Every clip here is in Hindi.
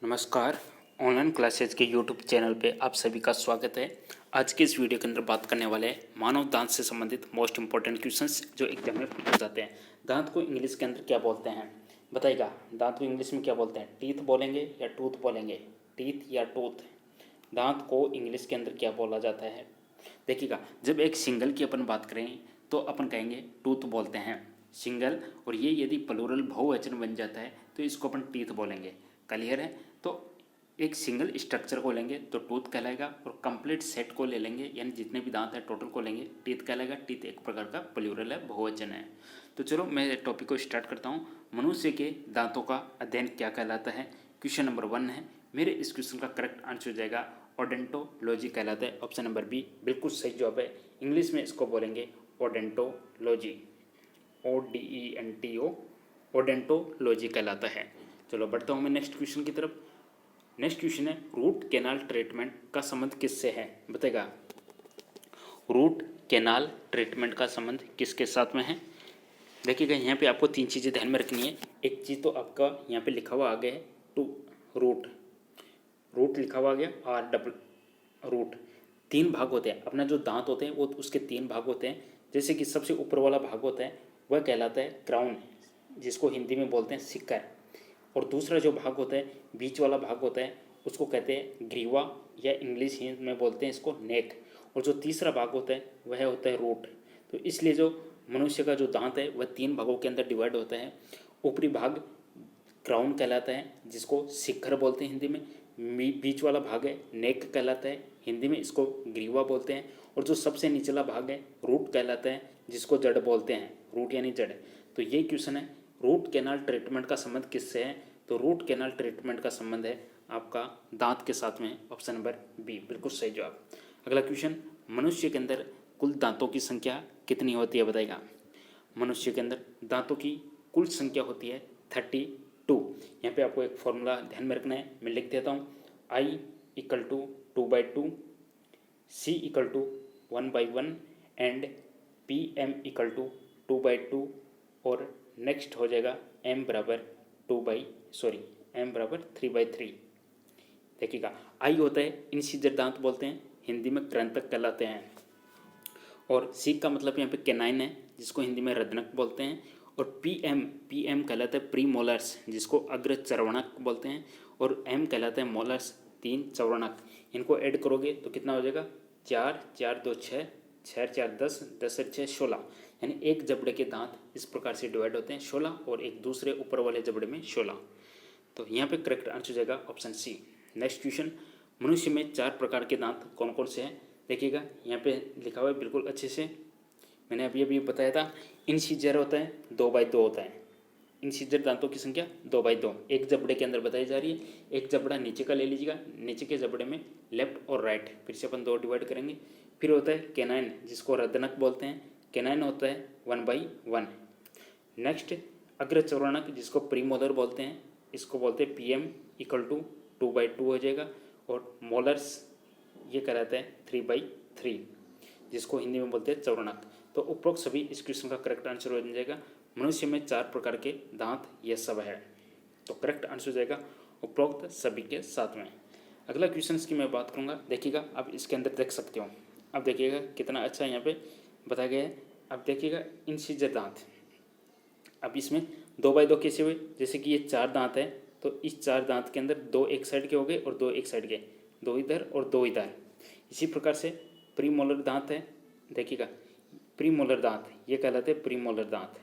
नमस्कार। ऑनलाइन क्लासेज के यूट्यूब चैनल पे आप सभी का स्वागत है। आज के इस वीडियो के अंदर बात करने वाले हैं मानव दांत से संबंधित मोस्ट इंपॉर्टेंट क्वेश्चंस जो एग्जाम में पूछे जाते हैं। दांत को इंग्लिश के अंदर क्या बोलते हैं बताइएगा। दांत को इंग्लिश में क्या बोलते हैं? टीथ बोलेंगे या टूथ बोलेंगे? टीथ या टूथ? दांत को इंग्लिश के अंदर क्या बोला जाता है? देखिएगा, जब एक सिंगल की अपन बात करें तो अपन कहेंगे टूथ बोलते हैं सिंगल, और ये यदि प्लूरल बहुवचन बन जाता है तो इसको अपन टीथ बोलेंगे। क्लियर है? तो एक सिंगल स्ट्रक्चर को लेंगे तो टूथ कहलाएगा, और कंप्लीट सेट को ले लेंगे यानी जितने भी दांत हैं टोटल को लेंगे टीथ कहलाएगा। टीथ एक प्रकार का प्लूरल है, बहुवचन है। तो चलो मैं टॉपिक को स्टार्ट करता हूँ। मनुष्य के दांतों का अध्ययन क्या कहलाता है? क्वेश्चन नंबर 1 है। मेरे इस क्वेश्चन का करेक्ट आंसर हो जाएगा ओडेंटोलॉजी कहलाता है। ऑप्शन नंबर बी बिल्कुल सही जवाब है। इंग्लिश में इसको बोलेंगे ओडेंटोलॉजी, ODENTO, ओडेंटोलॉजी कहलाता है। चलो बढ़ता हूँ मैं नेक्स्ट क्वेश्चन की तरफ। नेक्स्ट क्वेश्चन है, रूट कैनाल ट्रीटमेंट का संबंध किससे है? बताएगा, रूट कैनाल ट्रीटमेंट का संबंध किसके साथ में है? देखिएगा, यहाँ पे आपको 3 चीज़ें ध्यान में रखनी है। एक चीज़ तो आपका यहाँ पे लिखा हुआ आ गया है टू रूट, रूट लिखा हुआ आ गया, R रूट। 3 भाग होते हैं। अपना जो दांत होते हैं वो उसके 3 भाग होते हैं। जैसे कि सबसे ऊपर वाला भाग होता है वह कहलाता है क्राउन, जिसको हिंदी में बोलते हैं सिक्कर। और दूसरा जो भाग होता है, बीच वाला भाग होता है, उसको कहते हैं ग्रीवा, या इंग्लिश में बोलते हैं इसको नेक। और जो तीसरा भाग होता है वह होता है रूट। तो इसलिए जो मनुष्य का जो दांत है वह 3 भागों के अंदर डिवाइड होता है। ऊपरी भाग क्राउन कहलाता है, जिसको शिखर बोलते हैं हिंदी में। बीच वाला भाग है नेक कहलाता है, हिंदी में इसको ग्रीवा बोलते हैं। और जो सबसे निचला भाग है रूट कहलाता है, जिसको जड़ बोलते हैं, रूट यानी जड़। तो ये क्वेश्चन है, रूट कैनाल ट्रीटमेंट का संबंध किससे है? तो रूट कैनाल ट्रीटमेंट का संबंध है आपका दांत के साथ में। ऑप्शन नंबर बी बिल्कुल सही जवाब। अगला क्वेश्चन, मनुष्य के अंदर कुल दांतों की संख्या कितनी होती है? बताएगा। मनुष्य के अंदर दांतों की कुल संख्या होती है 32। यहाँ पे आपको एक फॉर्मूला ध्यान में रखना है, मैं लिख देता हूँ। I = 2/2, C = 1/1 एंड PM = 2/2, और नेक्स्ट हो जाएगा M = 3/3। देखिएगा, I होता है इंसिजर दांत बोलते हैं, हिंदी में कृंतक कहलाते हैं। और C का मतलब यहाँ पे कैनाइन है, जिसको हिंदी में रदनक बोलते हैं। और PM कहलाता है प्री मोलर्स, जिसको अग्र चर्वणक बोलते हैं। और M कहलाता है मोलर्स, 3 चर्वणक। इनको ऐड करोगे तो कितना हो जाएगा? 4 4 2 6, 6 4 10, 10 6 16। यानी एक जबड़े के दांत इस प्रकार से डिवाइड होते हैं 16, और एक दूसरे ऊपर वाले जबड़े में 16। तो यहाँ पे करेक्ट आंसर हो जाएगा ऑप्शन सी। नेक्स्ट क्वेश्चन, मनुष्य में 4 प्रकार के दांत कौन कौन से हैं? देखिएगा, यहाँ पे लिखा हुआ है बिल्कुल अच्छे से, मैंने अभी बताया था। इंसिजर होता है 2/2 होता है। इंसिजर दांतों की संख्या 2/2 एक जबड़े के अंदर बताई जा रही है। एक जबड़ा नीचे का ले लीजिएगा, नीचे के जबड़े में लेफ्ट और राइट, फिर से अपन 2 डिवाइड करेंगे। फिर होता है कैनाइन, जिसको रदनक बोलते हैं। कैनाइन होता है 1/1। नेक्स्ट अग्रचौरणक, जिसको प्रीमोलर बोलते हैं, इसको बोलते हैं PM = 2/2 हो जाएगा। और मोलर्स ये कहलाता है 3/3, जिसको हिंदी में बोलते हैं चौरणक। तो उपरोक्त सभी इस क्वेश्चन का करेक्ट आंसर हो जाएगा। मनुष्य में 4 प्रकार के दांत ये सब है। तो करेक्ट आंसर हो जाएगा उपरोक्त सभी के साथ में। अगला क्वेश्चन की मैं बात करूँगा। देखिएगा, अब इसके अंदर देख सकते हो। अब देखिएगा कितना अच्छा यहाँ पे बताया गया है। अब देखिएगा इंसिजर दांत, अब इसमें 2/2 कैसे हुए? जैसे कि ये 4 दांत है, तो इस 4 दांत के अंदर 2 एक साइड के हो गए और 2 एक साइड के, 2 इधर और 2 इधर। इसी प्रकार से प्रीमोलर दांत है। देखिएगा, प्रीमोलर दांत ये कहलाते हैं प्रीमोलर दांत।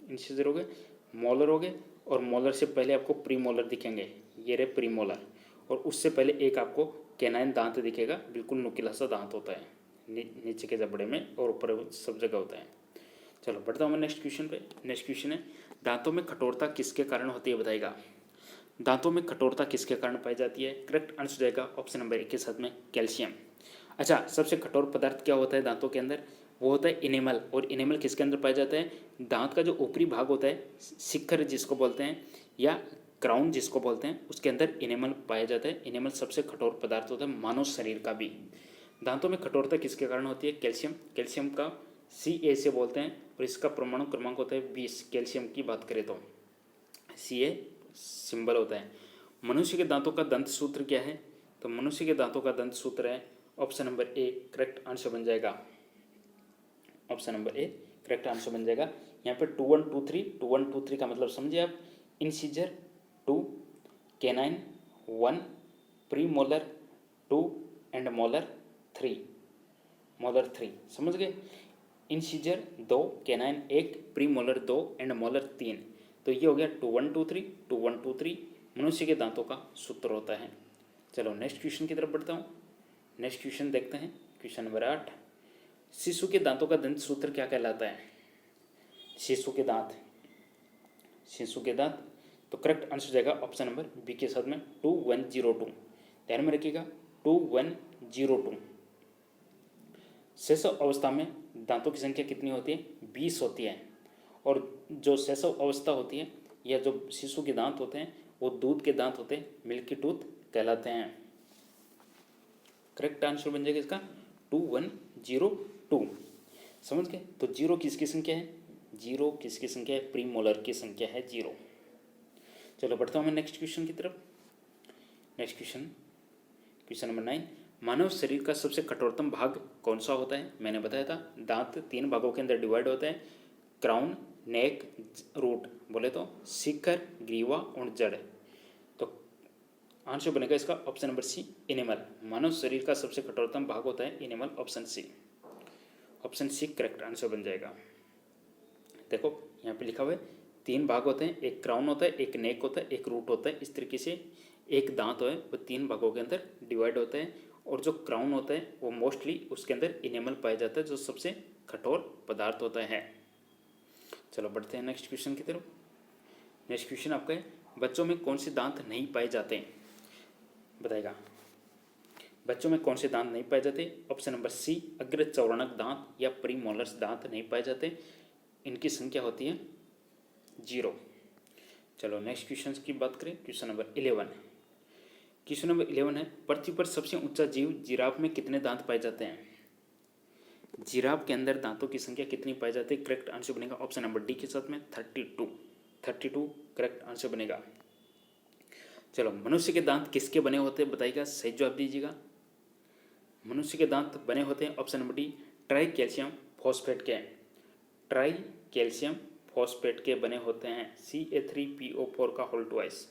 इंसिजर हो गए, मोलर हो गए, और मोलर से पहले आपको प्रीमोलर दिखेंगे, ये रहे प्रीमोलर। और उससे पहले एक आपको कैनाइन दांत दिखेगा, बिल्कुल नुकीला सा दांत होता है नीचे के जबड़े में, और ऊपर सब जगह होता है। चलो बढ़ता हूँ मैं नेक्स्ट क्वेश्चन पे। नेक्स्ट क्वेश्चन है, दांतों में कठोरता किसके कारण होती है? बताएगा। दांतों में कठोरता किसके कारण पाई जाती है? करेक्ट आंसर जाएगा ऑप्शन नंबर 1 के साथ में कैल्शियम। अच्छा, सबसे कठोर पदार्थ क्या होता है दांतों के अंदर? वो होता है इनेमल। और इनेमल किसके अंदर पाया जाता है? दांत का जो ऊपरी भाग होता है, शिखर जिसको बोलते हैं, या क्राउन जिसको बोलते हैं, उसके अंदर इनेमल पाया जाता है। इनेमल सबसे कठोर पदार्थ होता है मानव शरीर का भी। दांतों में कठोरता किसके कारण होती है? कैल्शियम। कैल्शियम का Ca से बोलते हैं, और इसका परमाणु क्रमांक होता है 20 कैल्शियम की बात करें तो। सी ए सिंबल होता है। मनुष्य के दांतों का दंत सूत्र क्या है? तो मनुष्य के दांतों का दंत सूत्र है option number A, correct answer बन जाएगा। Option number A correct answer बन जाएगा। यहाँ पे 2 1 2 3, 2 1 2 3 का मतलब समझिए आप, incisor 2, canine 1, pre molar 2 and molar 3, molar 3 समझ गए। Incisor 2, canine 1, pre molar 2 and molar 3। तो ये हो गया 2 1 2 3, 2 1 2 3 मनुष्य के दांतों का सूत्र होता है। चलो नेक्स्ट क्वेश्चन की तरफ बढ़ता हूँ। नेक्स्ट क्वेश्चन देखते हैं, क्वेश्चन नंबर 8। शिशु के दांतों का दंत सूत्र क्या कहलाता है? शिशु के दांत, शिशु के दांत, तो करेक्ट आंसर हो जाएगा ऑप्शन नंबर बी के साथ में 2102। ध्यान में रखिएगा 2102। शैशव अवस्था में दांतों की संख्या कितनी होती है? 20 होती है। और जो शैशव अवस्था होती है या जो शिशु के दांत होते हैं वो दूध के दांत होते हैं, मिल्की टूथ कहलाते हैं। करेक्ट आंसर बन जाएगा इसका 2102। समझ गए। तो जीरो किसकी संख्या है? जीरो किसकी संख्या है? प्री मोलर की संख्या है जीरो। चलो बढ़ता हूँ मैं नेक्स्ट क्वेश्चन की तरफ। Next question, question number 9। मानव शरीर का सबसे कठोरतम भाग कौन सा होता है? मैंने बताया था दांत 3 भागों के अंदर डिवाइड होते हैं, क्राउन, नेक, रूट। बोले तो शिखर, ग्रीवा और जड़। तो आंसर बनेगा इसका ऑप्शन नंबर सी, एनिमल। मानव शरीर का सबसे कठोरतम भाग होता है enamel, option C. Option C correct answer बन जाएगा। देखो यहाँ पे लिखा हुआ है 3 भाग होते हैं, एक क्राउन होता है, एक नेक होता है, एक रूट होता है। इस तरीके से एक दांत है वो 3 भागों के अंदर डिवाइड होता है। और जो क्राउन होता है वो मोस्टली उसके अंदर इनेमल पाया जाता है, जो सबसे कठोर पदार्थ होता है। चलो बढ़ते हैं नेक्स्ट क्वेश्चन की तरफ। नेक्स्ट क्वेश्चन आपका है, बच्चों में कौन से दांत नहीं पाए जाते हैं? बताएगा बच्चों में कौन से दांत नहीं पाए जाते? ऑप्शन नंबर सी, अग्र चौवर्णक दांत या प्रीमोलर्स दांत नहीं पाए जाते। इनकी संख्या होती है 0। चलो नेक्स्ट क्वेश्चन की बात करें, क्वेश्चन नंबर 11। क्वेश्चन नंबर 11 है, पृथ्वी पर सबसे ऊंचा जीव जिराफ में कितने दांत पाए जाते हैं? जिराफ के अंदर दांतों की संख्या कितनी पाई जाती है? करेक्ट आंसर बनेगा ऑप्शन नंबर डी के साथ में 32 करेक्ट आंसर बनेगा। चलो मनुष्य के दांत किसके बने होते हैं बताइएगा, सही जवाब दीजिएगा। मनुष्य के दांत बने होते हैं option number D, try calcium phosphate के। ट्राई कैल्शियम फॉस्फेट के बने होते हैं, Ca3PO4 का होल ट्वाइस।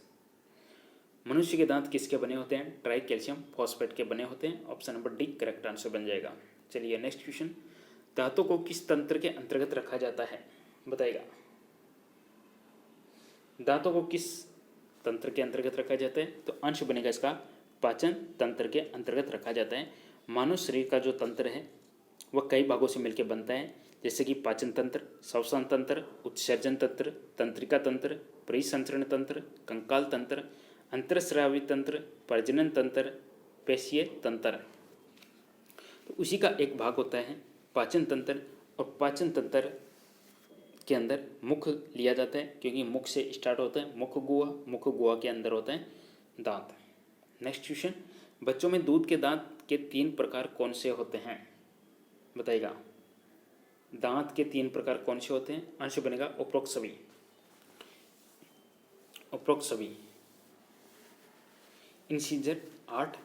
मनुष्य के दांत किसके बने होते हैं? ट्राई कैल्शियम फॉस्फेट के बने होते हैं, option number D correct answer बन जाएगा। चलिए नेक्स्ट क्वेश्चन, दांतों को किस तंत्र के अंतर्गत रखा जाता है? बताइएगा दांतों को किस तंत्र के अंतर्गत रखा जाता है? तो आंसर बनेगा इसका पाचन तंत्र के अंतर्गत रखा जाता है। मानव शरीर का जो तंत्र है वह कई भागों से मिलकर बनता है, जैसे कि पाचन तंत्र, श्वसन तंत्र, उत्सर्जन तंत्र, तंत्रिका तंत्र, परिसंचरण तंत्र, कंकाल तंत्र, अंतरस्रावी तंत्र, प्रजनन तंत्र, पेशीय तंत्र। तो उसी का एक भाग होता है पाचन तंत्र। और पाचन तंत्र के अंदर मुख लिया जाता है, क्योंकि मुख से स्टार्ट होता है मुख गुहा के अंदर होता है दांत। नेक्स्ट क्वेश्चन, बच्चों में दूध के दांत के 3 प्रकार कौन से होते हैं? बताइएगा दांत के 3 प्रकार कौन से होते हैं? आंसर बनेगा उपरोक्त सभी। Incisor 8,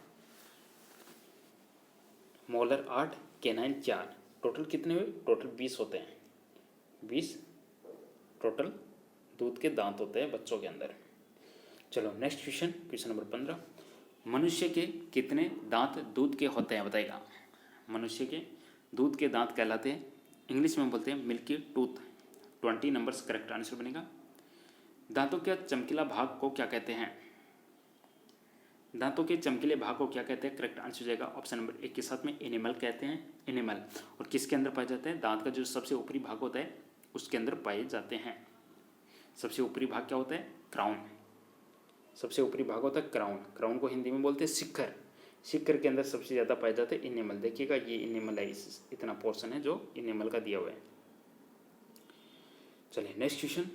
molar 8, canine 4। टोटल कितने हुए? टोटल 20 होते हैं। 20 टोटल दूध के दांत होते हैं बच्चों के अंदर। चलो नेक्स्ट क्वेश्चन, क्वेश्चन नंबर 15। मनुष्य के कितने दांत दूध के होते हैं? बताइएगा मनुष्य के दूध के दांत कहलाते हैं, इंग्लिश में बोलते हैं milky tooth. 20 numbers correct answer बनेगा। दांतों के चमकीला भाग को क्या कहते हैं? दांतों के चमकीले भाग को क्या कहते हैं? करेक्ट आंसर हो जाएगा ऑप्शन नंबर 1 के साथ में एनिमल कहते हैं, एनिमल। और किसके अंदर पाए जाते हैं? दांत का जो सबसे ऊपरी भाग होता है उसके अंदर पाए जाते हैं। सबसे ऊपरी भाग क्या होता है? क्राउन। सबसे ऊपरी भाग होता है क्राउन। क्राउन को हिंदी में बोलते हैं शिखर। शिखर के अंदर सबसे ज़्यादा पाए जाते हैं इनेमल। देखिएगा ये इनेमल है, इतना पोर्शन है जो इनेमल का दिया हुआ है। चलिए नेक्स्ट क्वेश्चन,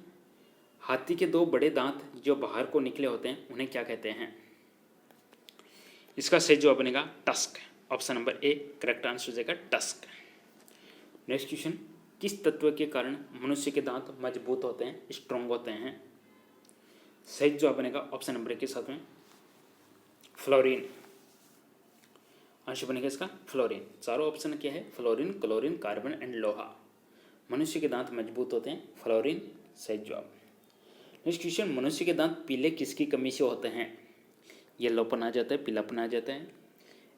हाथी के 2 बड़े दांत जो बाहर को निकले होते हैं उन्हें क्या कहते हैं? इसका सही जवाब बनेगा tusk. Option number A correct answer हो जाएगा टस्क। नेक्स्ट क्वेश्चन, किस तत्व के कारण मनुष्य के दांत मजबूत होते हैं, स्ट्रॉन्ग होते हैं? सही जवाब बनेगा ऑप्शन नंबर 1 के साथ में फ्लोरीन। आंसर बनेगा इसका फ्लोरीन। चारों ऑप्शन क्या है? फ्लोरीन, क्लोरीन, कार्बन एंड लोहा। मनुष्य के दांत मजबूत होते हैं, फ्लोरीन सही जवाब। नेक्स्ट क्वेश्चन, मनुष्य के दांत पीले किसकी कमी से होते हैं? येलोपन आ जाता है, पीलापन आ जाता है।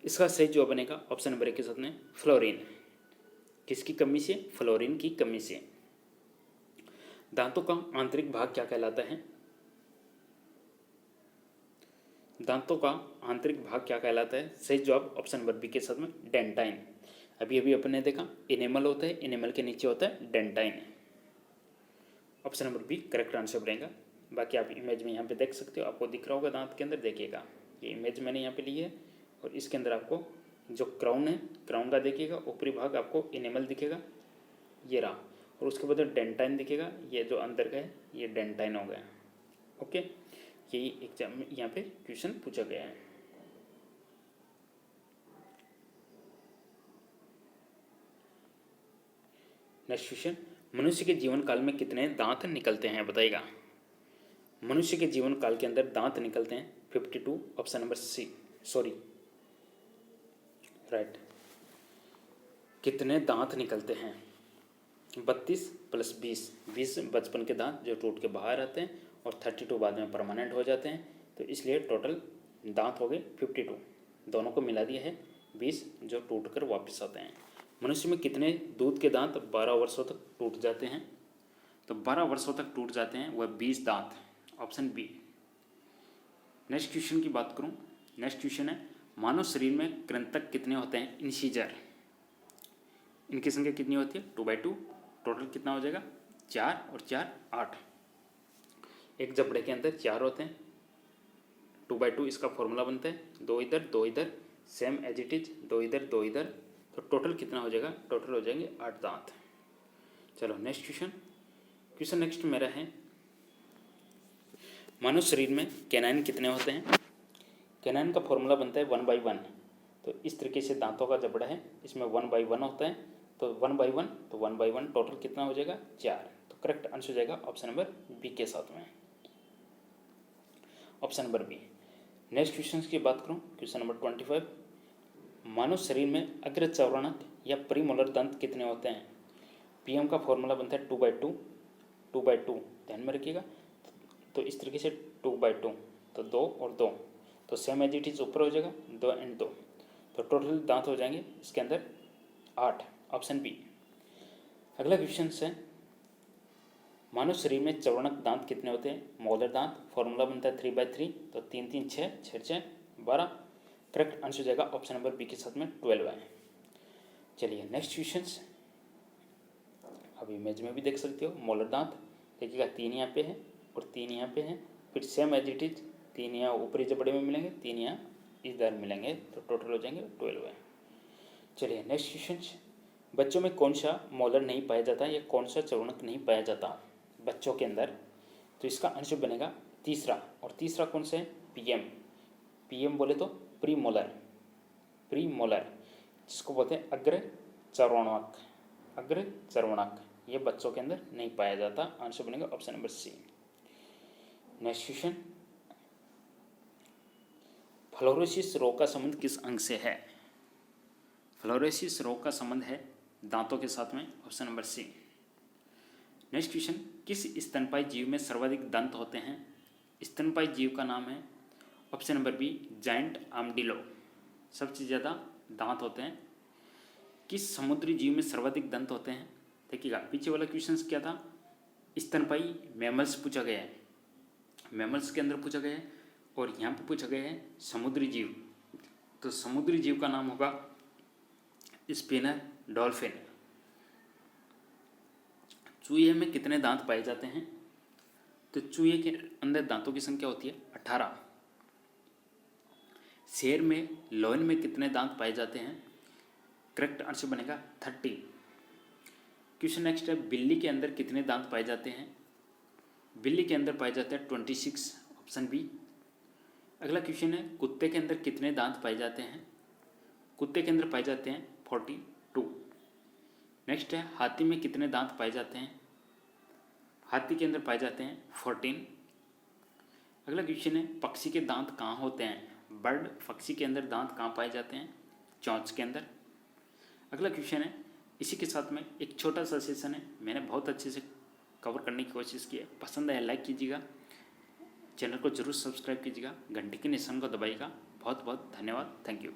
इसका सही जवाब बनेगा ऑप्शन नंबर 1 के साथ में फ्लोरीन। किसकी कमी से? फ्लोरीन की कमी से। दांतों का आंतरिक भाग क्या कहलाता है? दांतों का आंतरिक भाग क्या कहलाता है? सही जवाब ऑप्शन नंबर बी के साथ में डेंटाइन। अभी अभी अपने देखा इनेमल होता है, इनेमल के नीचे होता है dentine. Option number B correct answer बनेगा। बाकी आप इमेज में यहाँ पे देख सकते हो, आपको दिख रहा होगा दांत के अंदर, देखिएगा ये इमेज मैंने यहाँ पे ली है और इसके अंदर आपको जो क्राउन है, क्राउन का देखिएगा ऊपरी भाग आपको इनेमल दिखेगा, ये रहा, और उसके बाद डेंटाइन दिखेगा, ये जो अंदर का है ये डेंटाइन हो गया। ओके, यही एग्जाम में यहाँ पे क्वेश्चन पूछा गया है। नेक्स्ट क्वेश्चन, मनुष्य के जीवन काल में कितने दांत निकलते हैं? बताइएगा। मनुष्य के जीवन काल के अंदर दांत निकलते हैं 52, option number C, sorry right. कितने दांत निकलते हैं? 32 + 20, 20 बचपन के दांत जो टूट के बाहर आते हैं और 32 बाद में परमानेंट हो जाते हैं, तो इसलिए टोटल दांत हो गए 52। दोनों को मिला दिया है 20 जो टूट कर वापस आते हैं। मनुष्य में कितने दूध के दांत 12 वर्षों तक टूट जाते हैं? तो 12 वर्षों तक टूट जाते हैं वह 20 दांत, ऑप्शन बी। नेक्स्ट क्वेश्चन की बात करूं, नेक्स्ट क्वेश्चन है मानव शरीर में कृंतक कितने होते हैं? इंसीजर, इनकी संख्या कितनी होती है? 2/2। टोटल कितना हो जाएगा? 4 और 4 8। एक जबड़े के अंदर 4 होते हैं, 2/2 इसका फॉर्मूला बनता है, 2 इधर 2 इधर, सेम एज इट इज, 2 इधर 2 इधर, तो टोटल कितना हो जाएगा? टोटल हो जाएंगे 8 दांत। चलो नेक्स्ट क्वेश्चन, क्वेश्चन नेक्स्ट मेरा है मानव शरीर में कैनाइन कितने होते हैं? कैनाइन का फॉर्मूला बनता है 1/1। तो इस तरीके से दांतों का जबड़ा है, इसमें 1/1 होता है, तो 1/1 तो 1/1 टोटल कितना हो जाएगा? 4। तो करेक्ट आंसर हो जाएगा ऑप्शन नंबर बी के साथ में, option number B. Next question की बात करूं, क्वेश्चन नंबर 25, मानव शरीर में अग्रचौरणक या प्रीमोलर दंत कितने होते हैं? पीएम का फॉर्मूला बनता है 2/2, 2/2 ध्यान में रखिएगा। तो इस तरीके से 2/2, तो 2 और 2, तो सेम एज इट इज ऊपर हो जाएगा 2 और 2, तो टोटल दांत हो जाएंगे इसके अंदर 8, ऑप्शन बी। अगला क्वेश्चन है मानव शरीर में चौवर्णक दांत कितने होते हैं? मोलर दांत, फॉर्मूला बनता है 3/3, तो 3 3 6 6 6 12। करेक्ट आंसर हो जाएगा ऑप्शन नंबर बी के साथ में 12 है। चलिए नेक्स्ट क्वेश्चन, अब इमेज में भी देख सकते हो मोलर दांत, देखिएगा 3 यहाँ पे है और 3 यहाँ पे है, फिर सेम एज इट इज 3 यहाँ ऊपरी जबड़े में मिलेंगे, 3 यहाँ इधर मिलेंगे, तो टोटल हो जाएंगे 12 है। चलिए नेक्स्ट क्वेश्चन, बच्चों में कौन सा मोलर नहीं पाया जाता या कौन सा चौवर्णक नहीं पाया जाता बच्चों के अंदर? तो इसका आंसर बनेगा तीसरा, और तीसरा कौन सा है? पीएम। पीएम बोले तो प्री मोलर, प्री मोलर जिसको बोलते हैं अग्र चर्वणक, अग्र चर्वणक, ये बच्चों के अंदर नहीं पाया जाता। आंसर बनेगा option number C. Next question, fluorosis रोग का संबंध किस अंग से है? फ्लोरोसिस रोग का संबंध है दांतों के साथ में, option number C. Next question, किस स्तनपायी जीव में सर्वाधिक दंत होते हैं? स्तनपायी जीव का नाम है option number B giant armadillo, सबसे ज़्यादा दांत होते हैं। किस समुद्री जीव में सर्वाधिक दंत होते हैं? देखिएगा पीछे वाला क्वेश्चन क्या था? स्तनपायी मैमल्स पूछा गया है, मैमल्स के अंदर पूछा गया है, और यहाँ पे पूछा गया है समुद्री जीव, तो समुद्री जीव का नाम होगा स्पिनर डॉल्फिन। चूहे में कितने दांत पाए जाते हैं? तो चूहे के अंदर दांतों की संख्या होती है 18। शेर में लोयन में कितने दांत पाए जाते हैं? करेक्ट आंसर बनेगा 30। क्वेश्चन नेक्स्ट है, बिल्ली के अंदर कितने दांत पाए जाते हैं? बिल्ली के अंदर पाए जाते हैं 26, ऑप्शन बी। अगला क्वेश्चन है, कुत्ते के अंदर कितने दांत पाए जाते हैं? कुत्ते के अंदर पाए जाते हैं 42। नेक्स्ट है, हाथी में कितने दांत पाए जाते हैं? हाथी के अंदर पाए जाते हैं 14। अगला क्वेश्चन है, पक्षी के दांत कहाँ होते हैं? बर्ड पक्षी के अंदर दांत कहाँ पाए जाते हैं? चोंच के अंदर। अगला क्वेश्चन है, इसी के साथ में एक छोटा सा सेशन है, मैंने बहुत अच्छे से कवर करने की कोशिश की है। पसंद आया लाइक कीजिएगा, चैनल को जरूर सब्सक्राइब कीजिएगा, घंटे के निशान को दबाइएगा। बहुत बहुत धन्यवाद, थैंक यू।